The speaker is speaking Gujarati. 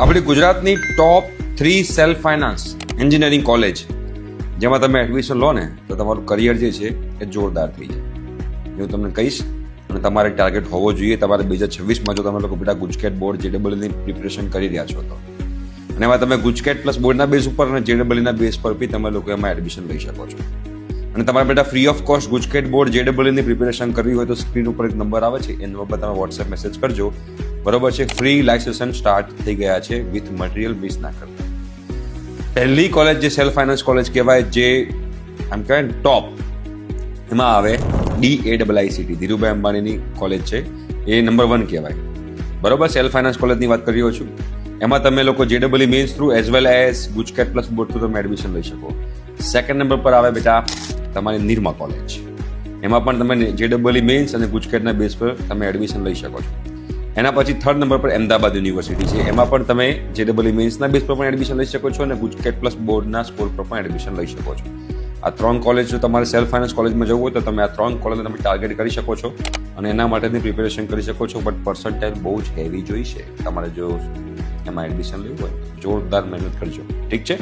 આપણી ગુજરાતની ટોપ 3 સેલ્ફ ફાઇનાન્સ એન્જિનિયરિંગ કોલેજ જેમાં તમે એડમિશન લો ને તો તમારું કરિયર જે છે એ જોરદાર થઈ જાય. હું તમને કહીશ અને તમારે ટાર્ગેટ હોવો જોઈએ. તમારે 2026માં જો તમે લોકો બેટા ગુજકેટ બોર્ડ JEEની પ્રિપરેશન કરી રહ્યા છો તો અને એમાં તમે ગુજકેટ પ્લસ બોર્ડના બેઝ ઉપર અને JEEના બેઝ પર બી તમે લોકો એમાં એડમિશન લઈ શકો છો. અને તમારા બેટા free of cost GUJCET board JEEની પ્રિપેરેશન કરવી હોય તો સ્ક્રીન ઉપર એક નંબર આવે છે એ નંબર પર તમે વોટ્સએપ મેસેજ કરજો. બરોબર છે. ફ્રી લાઈવ સેશન સ્ટાર્ટ થઈ ગયા છે વિથ મટીરિયલ મિસ ના કરતા. પહેલી કોલેજ જે સેલ્ફ ફાઇનાન્સ કોલેજ કહેવાય જે આમ કહેવાય ને ટોપ એમાં આવે DAIICT ધીરુભાઈ અંબાણીની કોલેજ છે એ નંબર 1 કહેવાય. બરોબર. સેલ્ફ ફાઇનાન્સ કોલેજની વાત કરી રહ્યો છું. એમાં તમે લોકો JEE mains through as well as GUJCET plus board through તમે એડમિશન લઈ શકો. સેકન્ડ નંબર પર આવે બેટા તમારી નિરમા કોલેજ. એમાં પણ તમે JEE મેન્સ અને ગુજકેટના બેઝ પર તમે એડમિશન લઈ શકો છો. એના પછી થર્ડ નંબર પર અમદાવાદ યુનિવર્સિટી છે. એમાં પણ તમે JEE મેન્સના બેઝ પર પણ એડમિશન લઈ શકો છો અને ગુજકેટ પ્લસ બોર્ડના સ્કોર પર પણ એડમિશન લઈ શકો છો. આ 3 કોલેજ જો તમારે સેલ્ફ ફાઇનાન્સ કોલેજમાં જવું હોય તો તમે આ 3 કોલેજને તમે ટાર્ગેટ કરી શકો છો અને એના માટેની પ્રિપેરેશન કરી શકો છો. બટ પર્સન્ટાઇલ બહુ જ હેવી જોઈશે તમારે જો એમાં એડમિશન લેવું હોય. જોરદાર મહેનત કરજો. ઠીક છે.